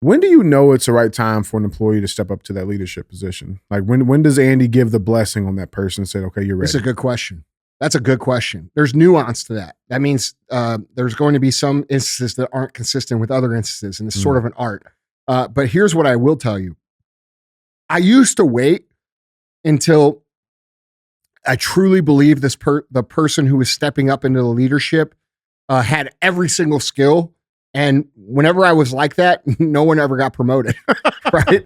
When do you know it's the right time for an employee to step up to that leadership position? Like when does Andy give the blessing on that person and say, okay, you're ready? That's a good question. That's a good question. There's nuance to that. That means there's going to be some instances that aren't consistent with other instances, and it's sort of an art. But here's what I will tell you. I used to wait until I truly believe the person who was stepping up into the leadership had every single skill. And whenever I was like that, no one ever got promoted, right?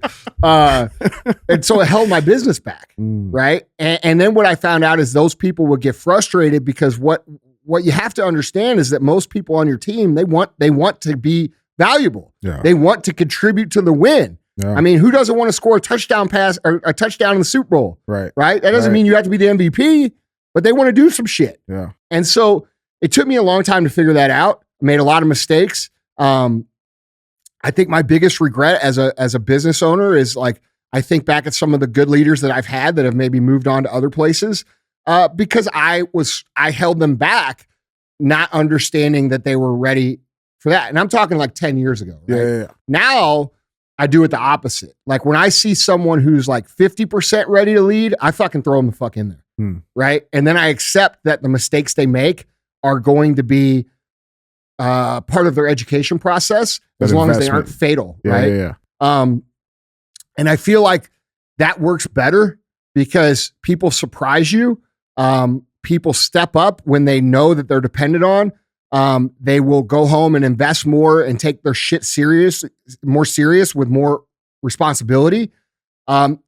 And so it held my business back, right? And then what I found out is those people would get frustrated because what you have to understand is that most people on your team, they want to be valuable. Yeah. They want to contribute to the win. Yeah. I mean, who doesn't want to score a touchdown pass or a touchdown in the Super Bowl? Right. Right? That doesn't mean you have to be the MVP, but they want to do some shit. Yeah. And so it took me a long time to figure that out. I made a lot of mistakes. I think my biggest regret as a business owner is like, I think back at some of the good leaders that I've had that have maybe moved on to other places, because I held them back, not understanding that they were ready for that. And I'm talking like 10 years ago. Right? Yeah. Now I do it the opposite. Like when I see someone who's like 50% ready to lead, I fucking throw them the fuck in there. Right. And then I accept that the mistakes they make are going to be part of their education process, as long as they aren't fatal, right? Yeah. And I feel like that works better because people surprise you. People step up when they know that they're dependent on. They will go home and invest more and take their shit more serious with more responsibility.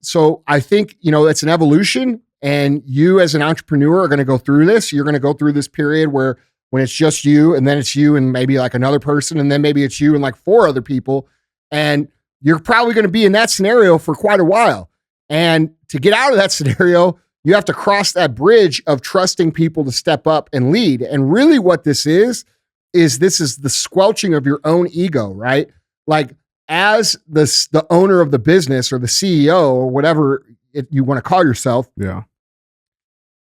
So I think, it's an evolution, and you as an entrepreneur are going to go through this. You're going to go through this period where when it's just you, and then it's you and maybe like another person, and then maybe it's you and like 4 other people. And you're probably going to be in that scenario for quite a while. And to get out of that scenario, you have to cross that bridge of trusting people to step up and lead. And really what this is the squelching of your own ego, right? Like as the owner of the business or the CEO or whatever you want to call yourself. Yeah.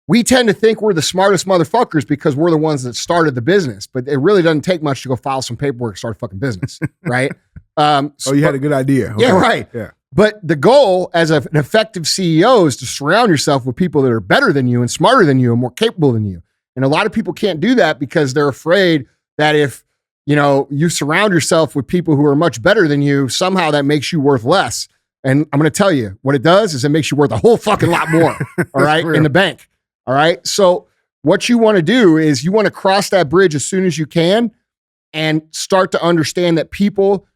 We tend to think we're the smartest motherfuckers because we're the ones that started the business, but it really doesn't take much to go file some paperwork, start a fucking business, right? You had a good idea. Okay. Yeah, right. Yeah. But the goal as an effective CEO is to surround yourself with people that are better than you and smarter than you and more capable than you. And a lot of people can't do that because they're afraid that if, you surround yourself with people who are much better than you, somehow that makes you worth less. And I'm going to tell you what it does is it makes you worth a whole fucking lot more. All right. In the bank. All right. So what you want to do is you want to cross that bridge as soon as you can and start to understand that people,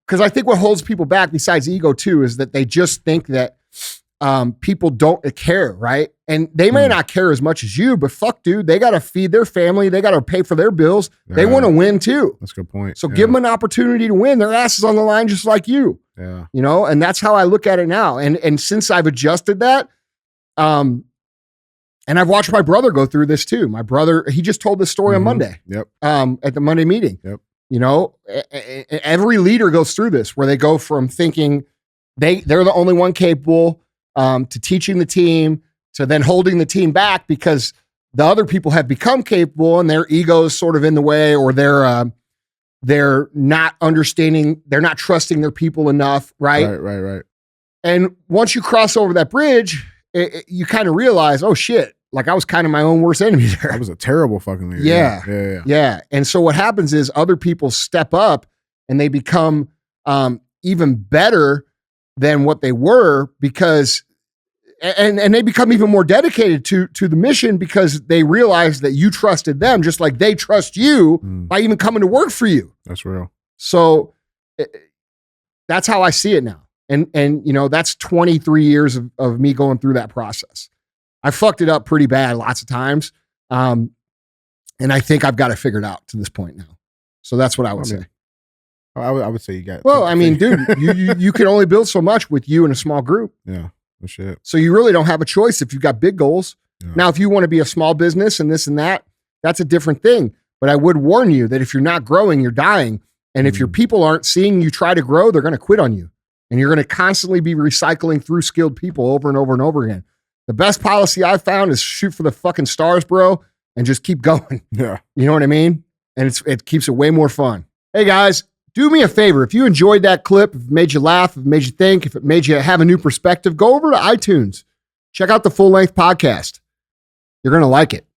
because I think what holds people back besides ego too, is that they just think that people don't care. Right. And they may not care as much as you, but fuck dude, they got to feed their family. They got to pay for their bills. Yeah. They want to win too. That's a good point. So give them an opportunity to win. Their ass is on the line just like you. Yeah. And that's how I look at it now. And since I've adjusted that, and I've watched my brother go through this too. My brother, he just told this story on Monday. Yep. At the Monday meeting. Yep. Every leader goes through this where they go from thinking they're the only one capable to teaching the team to then holding the team back because the other people have become capable and their ego is sort of in the way, or they're not understanding, they're not trusting their people enough. Right. Right. And once you cross over that bridge, you kind of realize, oh shit, like I was kind of my own worst enemy there. I was a terrible fucking leader. Yeah. And so what happens is other people step up and they become even better than what they were because, and they become even more dedicated to the mission because they realize that you trusted them just like they trust you by even coming to work for you. That's real. So that's how I see it now. And that's 23 years of me going through that process. I fucked it up pretty bad lots of times. And I think I've got it figured out to this point now. So that's what I would say. I would say you got it. Well, I mean, dude, you can only build so much with you in a small group. Yeah, no shit. So you really don't have a choice if you've got big goals. Yeah. Now, if you want to be a small business and this and that, that's a different thing. But I would warn you that if you're not growing, you're dying. And if your people aren't seeing you try to grow, they're going to quit on you. And you're going to constantly be recycling through skilled people over and over and over again. The best policy I've found is shoot for the fucking stars, bro, and just keep going. Yeah. You know what I mean? And it keeps it way more fun. Hey guys, do me a favor. If you enjoyed that clip, if it made you laugh, if it made you think, if it made you have a new perspective, go over to iTunes. Check out the full-length podcast. You're going to like it.